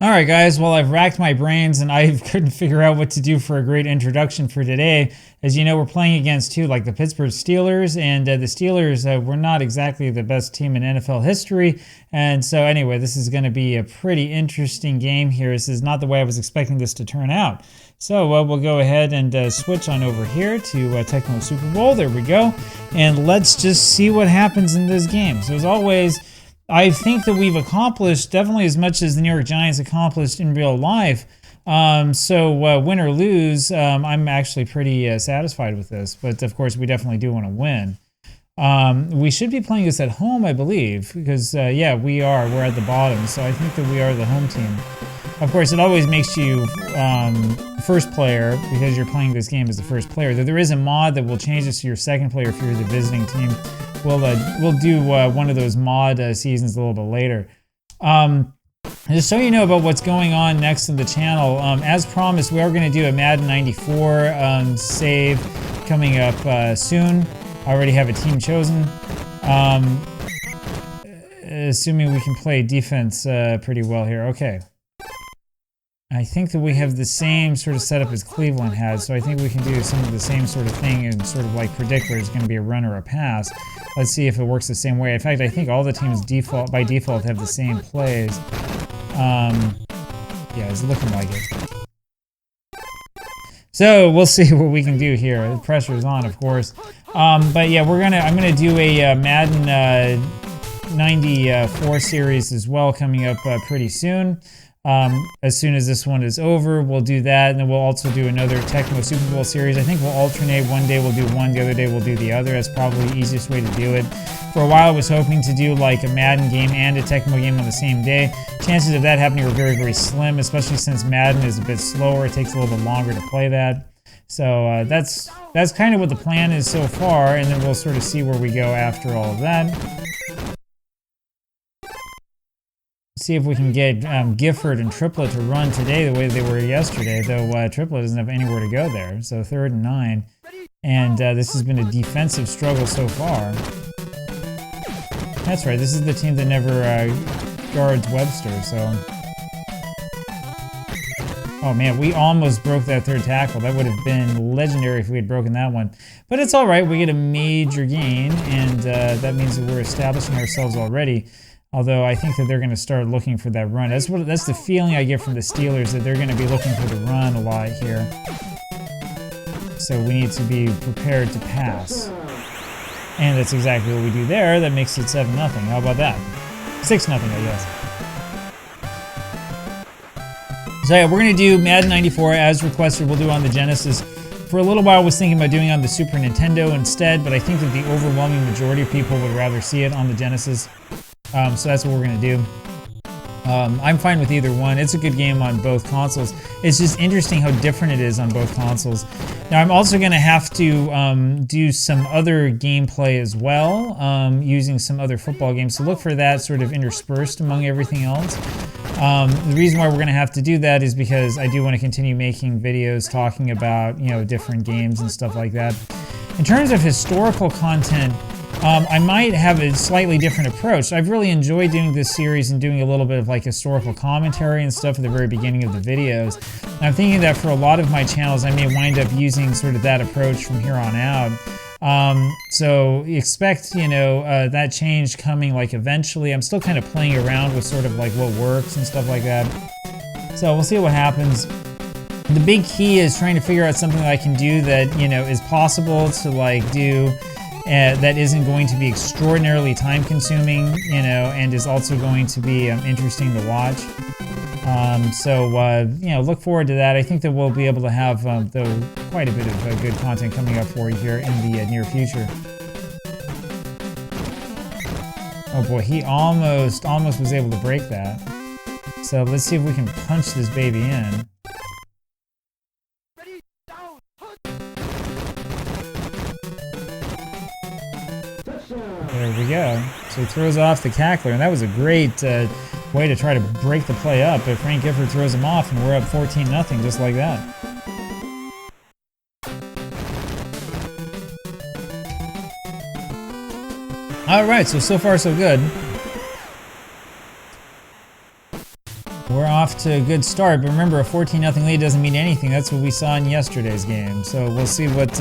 All right, guys. Well, I've racked my brains and I couldn't figure out what to do for a great introduction for today. As you know, we're playing against like the Pittsburgh Steelers, and the Steelers were not exactly the best team in NFL history. And so, anyway, this is going to be a pretty interesting game here. This is not the way I was expecting this to turn out. So we'll go ahead and switch on over here to Tecmo Super Bowl. There we go. And let's just see what happens in this game. So as always, I think that we've accomplished definitely as much as the New York Giants accomplished in real life. So win or lose, I'm actually pretty satisfied with this. But of course, we definitely do want to win. We should be playing this at home, I believe, because yeah, we are. We're at the bottom, so I think that we are the home team. Of course, it always makes you first player because you're playing this game as the first player. Though there is a mod that will change this to your second player if you're the visiting team. We'll do one of those mod seasons a little bit later. Just so you know about what's going on next in the channel, as promised, we are going to do a Madden 94 save coming up soon. I already have a team chosen. Assuming we can play defense pretty well here. Okay. I think that we have the same sort of setup as Cleveland has, so I think we can do some of the same sort of thing and sort of like predict whether it's going to be a run or a pass. Let's see if it works the same way. In fact, I think all the teams by default have the same plays. Yeah, it's looking like it. So we'll see what we can do here. The pressure's on, of course. But yeah, I'm gonna do a Madden 94 series as well coming up pretty soon. As soon as this one is over, we'll do that, and then we'll also do another Tecmo Super Bowl series. I think we'll alternate. One day we'll do one, the other day we'll do the other. That's probably the easiest way to do it. For a while, I was hoping to do like a Madden game and a Tecmo game on the same day. Chances of that happening are very, very slim, especially since Madden is a bit slower. It takes a little bit longer to play that. So that's kind of what the plan is so far, and then we'll sort of see where we go after all of that. See if we can get Gifford and Triplet to run today the way they were yesterday, though Triplet doesn't have anywhere to go there. So 3rd and 9. And this has been a defensive struggle so far. That's right, this is the team that never guards Webster, so... Oh man, we almost broke that third tackle. That would have been legendary if we had broken that one. But it's all right, we get a major gain, and that means that we're establishing ourselves already. Although I think that they're going to start looking for that run. That's the feeling I get from the Steelers, that they're going to be looking for the run a lot here. So we need to be prepared to pass. And that's exactly what we do there. That makes it 7-0. How about that? 6-0, I guess. So yeah, we're going to do Madden 94 as requested. We'll do it on the Genesis. For a little while I was thinking about doing it on the Super Nintendo instead, but I think that the overwhelming majority of people would rather see it on the Genesis. So that's what we're going to do. I'm fine with either one. It's a good game on both consoles. It's just interesting how different it is on both consoles. Now, I'm also going to have to do some other gameplay as well, using some other football games. So look for that sort of interspersed among everything else. The reason why we're going to have to do that is because I do want to continue making videos talking about, different games and stuff like that. In terms of historical content, I might have a slightly different approach. I've really enjoyed doing this series and doing a little bit of like historical commentary and stuff at the very beginning of the videos. And I'm thinking that for a lot of my channels, I may wind up using sort of that approach from here on out. So expect, that change coming like eventually. I'm still kind of playing around with sort of like what works and stuff like that. So we'll see what happens. The big key is trying to figure out something that I can do that, is possible to like do. That isn't going to be extraordinarily time-consuming, and is also going to be interesting to watch. So look forward to that. I think that we'll be able to have quite a bit of good content coming up for you here in the near future. Oh boy, he almost was able to break that. So let's see if we can punch this baby in. There we go. So he throws off the cackler, and that was a great way to try to break the play up. But Frank Gifford throws him off, and we're up 14-0 just like that. All right, so far so good. We're off to a good start, but remember, a 14-0 lead doesn't mean anything. That's what we saw in yesterday's game. So we'll see what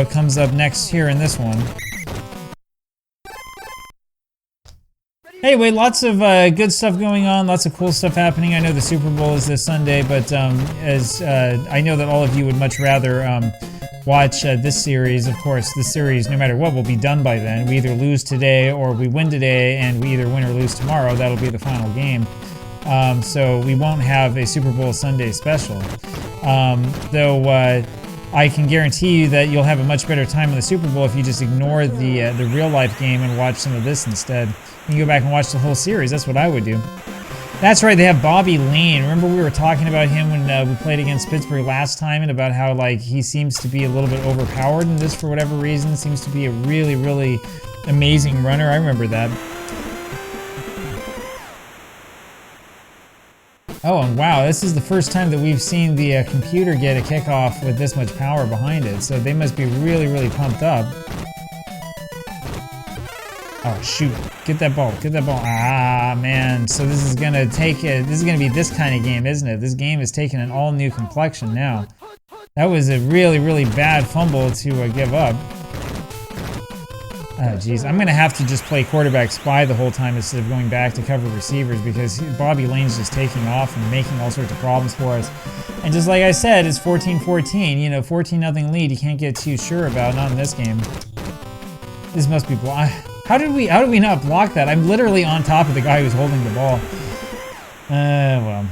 comes up next here in this one. Anyway, lots of good stuff going on, lots of cool stuff happening. I know the Super Bowl is this Sunday, but as I know that all of you would much rather watch this series. Of course, this series, no matter what, will be done by then. We either lose today or we win today, and we either win or lose tomorrow. That'll be the final game. So we won't have a Super Bowl Sunday special. Though I can guarantee you that you'll have a much better time in the Super Bowl if you just ignore the real-life game and watch some of this instead. You can go back and watch the whole series. That's what I would do. That's right, they have Bobby Lane. Remember we were talking about him when we played against Pittsburgh last time, and about how like he seems to be a little bit overpowered in this for whatever reason. Seems to be a really, really amazing runner. I remember that. Oh, and wow, this is the first time that we've seen the computer get a kickoff with this much power behind it, so they must be really, really pumped up. Oh, shoot. Get that ball. Get that ball. Ah, man. So this is going to be this kind of game, isn't it? This game is taking an all-new complexion now. That was a really, really bad fumble to give up. Oh, geez. I'm going to have to just play quarterback spy the whole time instead of going back to cover receivers, because Bobby Lane's just taking off and making all sorts of problems for us. And just like I said, it's 14-14. You know, 14-0 lead you can't get too sure about, not in this game. This must be blocked. How did we not block that? I'm literally on top of the guy who's holding the ball. Well.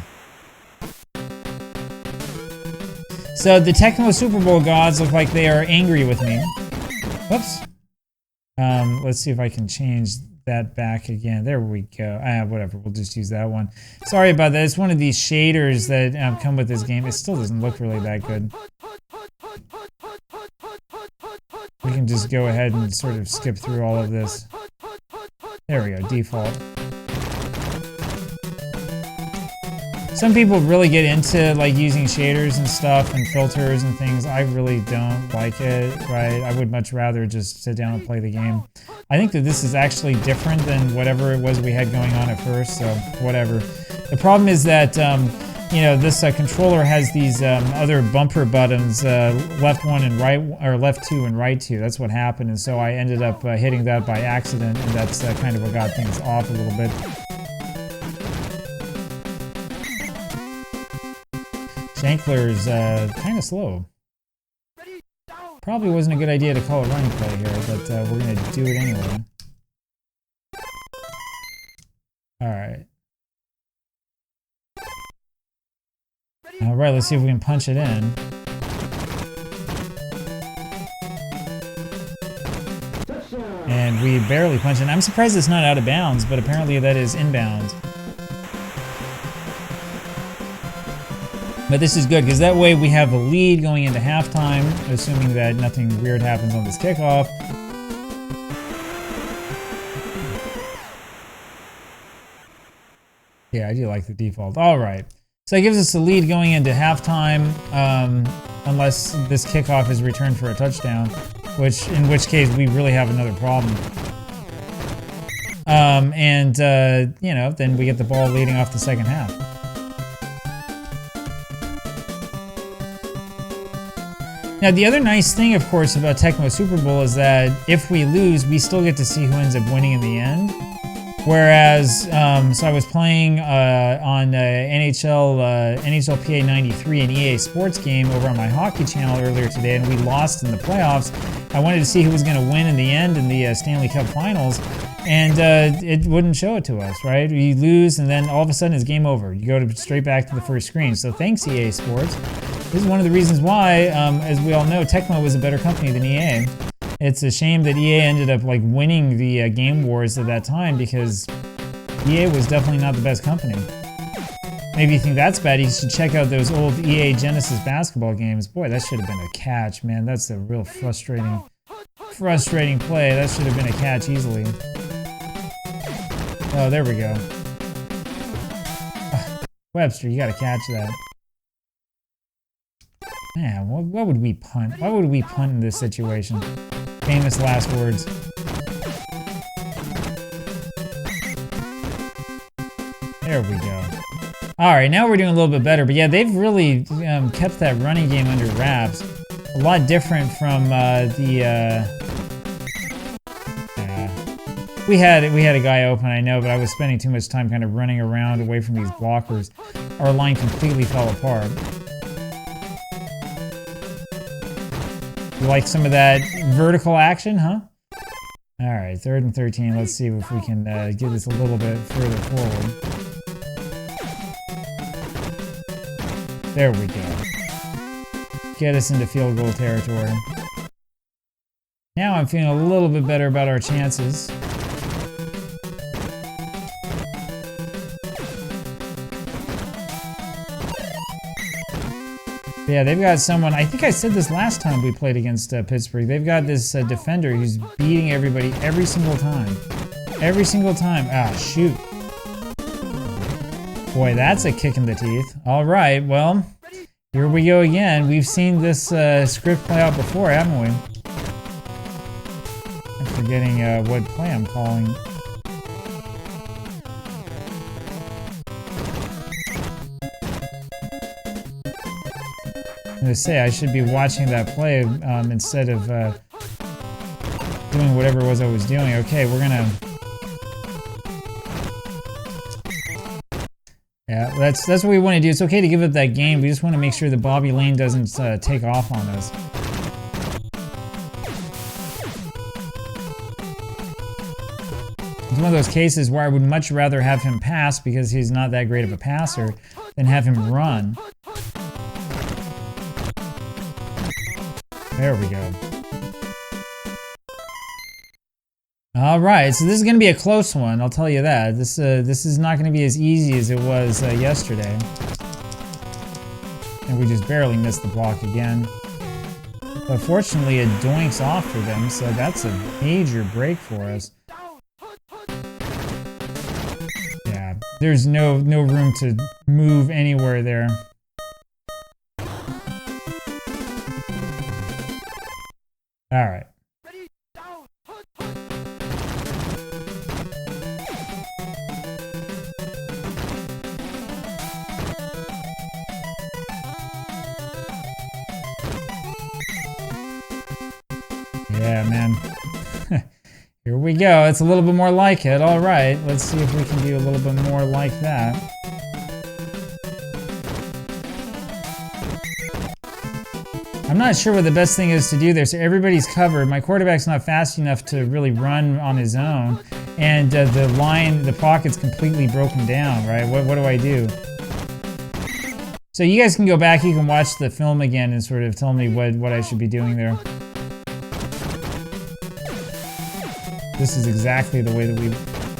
So the Tecmo Super Bowl gods look like they are angry with me. Whoops. Let's see if I can change that back again. There we go. Whatever, we'll just use that one. Sorry about that. It's one of these shaders that come with this game. It still doesn't look really that good. We can just go ahead and sort of skip through all of this. There we go, default. Some people really get into like using shaders and stuff and filters and things. I really don't like it, right? I would much rather just sit down and play the game. I think that this is actually different than whatever it was we had going on at first, so whatever. The problem is that you know, this controller has these other bumper buttons, left 1 and right, or left 2 and right 2. That's what happened, and so I ended up hitting that by accident, and that's kind of what got things off a little bit. Shankler's kind of slow. Probably wasn't a good idea to call a running play here, but we're going to do it anyway. All right. All right, let's see if we can punch it in. And we barely punch it in. I'm surprised it's not out of bounds, but apparently that is inbounds. But this is good, because that way we have a lead going into halftime, assuming that nothing weird happens on this kickoff. Yeah, I do like the default. All right. So that gives us a lead going into halftime, unless this kickoff is returned for a touchdown, in which case we really have another problem. You know, then we get the ball leading off the second half. Now, the other nice thing, of course, about Tecmo Super Bowl is that if we lose, we still get to see who ends up winning in the end. Whereas, so I was playing on NHLPA 93, an EA Sports game over on my hockey channel earlier today, and we lost in the playoffs. I wanted to see who was going to win in the end in the Stanley Cup Finals, and it wouldn't show it to us, right? You lose, and then all of a sudden it's game over. You go straight back to the first screen. So thanks, EA Sports. This is one of the reasons why, as we all know, Tecmo was a better company than EA. It's a shame that EA ended up like winning the game wars at that time, because EA was definitely not the best company. Maybe you think that's bad, you should check out those old EA Genesis basketball games. Boy, that should have been a catch, man. That's a real frustrating play. That should have been a catch easily. Oh, there we go. Webster, you gotta catch that. Man, what would we punt? Why would we punt in this situation? Famous last words. There we go. All right, now we're doing a little bit better. But yeah, they've really kept that running game under wraps. A lot different from we had a guy open, I know, but I was spending too much time kind of running around away from these blockers. Our line completely fell apart. You like some of that vertical action, huh? All right, 3rd and 13. Let's see if we can get this a little bit further forward. There we go. Get us into field goal territory. Now I'm feeling a little bit better about our chances. Yeah, they've got someone, I think I said this last time we played against Pittsburgh. They've got this defender who's beating everybody every single time. Every single time. Ah, shoot. Boy, that's a kick in the teeth. All right, well, here we go again. We've seen this script play out before, haven't we? I'm forgetting what play I'm calling. I'm going to say I should be watching that play instead of doing whatever it was I was doing. Okay, we're going to... Yeah, that's what we want to do. It's okay to give up that game. We just want to make sure that Bobby Lane doesn't take off on us. It's one of those cases where I would much rather have him pass because he's not that great of a passer than have him run. There we go. All right, so this is going to be a close one. I'll tell you that. This is not going to be as easy as it was yesterday. And we just barely missed the block again. But fortunately, it doinks off for them, so that's a major break for us. Yeah, there's no room to move anywhere there. All right. Yeah, man. Here we go. It's a little bit more like it. All right. Let's see if we can do a little bit more like that. I'm not sure what the best thing is to do there. So everybody's covered. My quarterback's not fast enough to really run on his own. And the pocket's completely broken down, right? What do I do? So you guys can go back. You can watch the film again and sort of tell me what I should be doing there. This is exactly the way that we...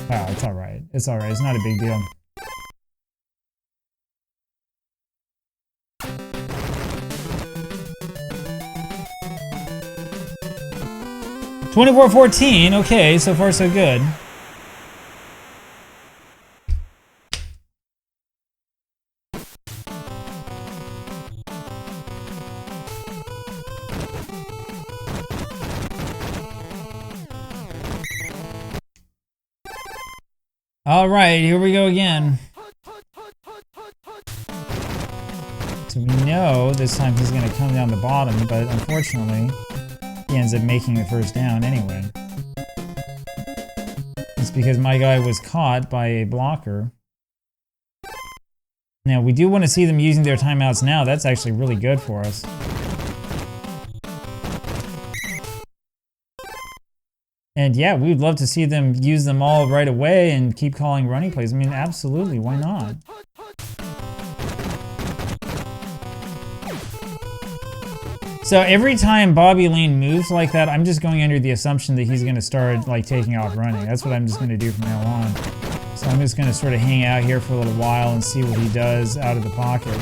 Wow, it's all right. It's all right. It's not a big deal. (24-14). Okay, so far so good. All right, here we go again. So we know this time he's going to come down the bottom, but unfortunately, he ends up making the first down anyway. It's because my guy was caught by a blocker. Now, we do want to see them using their timeouts now. That's actually really good for us. And yeah, we'd love to see them use them all right away and keep calling running plays. I mean, absolutely, why not? So every time Bobby Lane moves like that, I'm just going under the assumption that he's going to start like taking off running. That's what I'm just going to do from now on. So I'm just going to sort of hang out here for a little while and see what he does out of the pocket.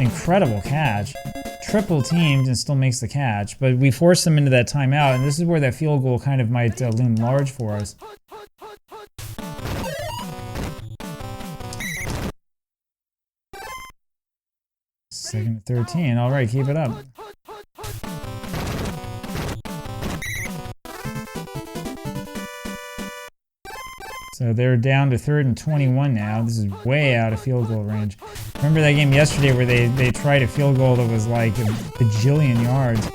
Incredible catch. Triple teamed and still makes the catch, but we force him into that timeout, and this is where that field goal kind of might loom large for us. Second and 13. All right, keep it up. So they're down to 3rd and 21 now. This is way out of field goal range. Remember that game yesterday where they tried a field goal that was like a bajillion yards.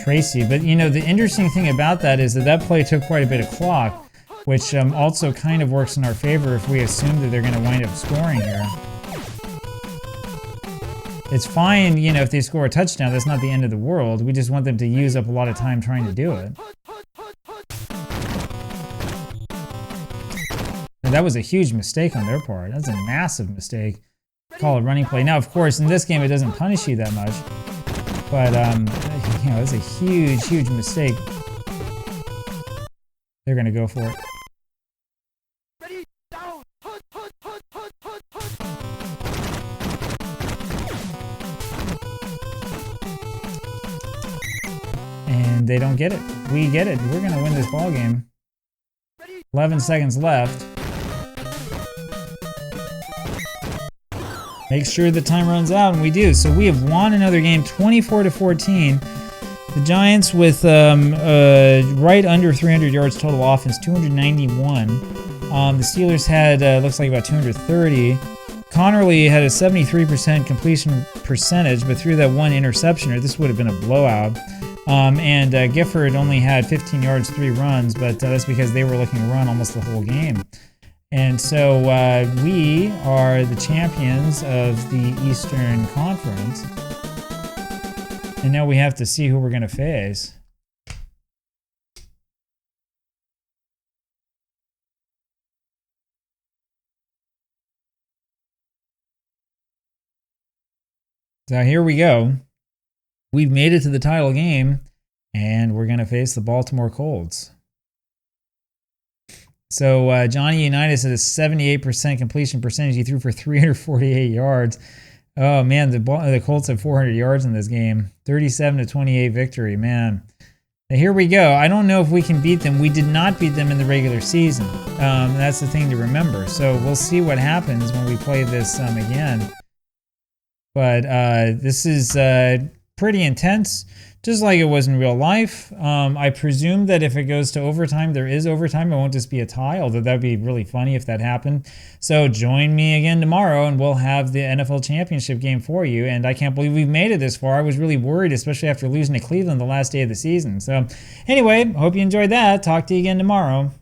Tracy, but you know, the interesting thing about that is that play took quite a bit of clock, which also kind of works in our favor if we assume that they're going to wind up scoring here. It's fine, you know, if they score a touchdown, that's not the end of the world. We just want them to use up a lot of time trying to do it. And that was a huge mistake on their part. That's a massive mistake. Call a running play. Now, of course, in this game, it doesn't punish you that much. But, you know, it's a huge, huge mistake. They're going to go for it. And they don't get it. We get it. We're going to win this ball game. 11 seconds left. Make sure the time runs out, and we do. So we have won another game, 24-14. The Giants with right under 300 yards total offense, 291. The Steelers had, looks like about 230. Connerly had a 73% completion percentage, but threw that one interception, or this would have been a blowout. And Gifford only had 15 yards, 3 runs, but that's because they were looking to run almost the whole game. And so we are the champions of the Eastern Conference. And now we have to see who we're going to face. So here we go. We've made it to the title game, and we're going to face the Baltimore Colts. So Johnny Unitas had a 78% completion percentage. He threw for 348 yards. Oh, man, the Colts have 400 yards in this game. 37-28 victory, man. Now, here we go. I don't know if we can beat them. We did not beat them in the regular season. That's the thing to remember. So we'll see what happens when we play this again. But this is pretty intense, just like it was in real life. I presume that if it goes to overtime, there is overtime. It won't just be a tie, although that would be really funny if that happened. So join me again tomorrow, and we'll have the NFL Championship game for you. And I can't believe we've made it this far. I was really worried, especially after losing to Cleveland the last day of the season. So anyway, hope you enjoyed that. Talk to you again tomorrow.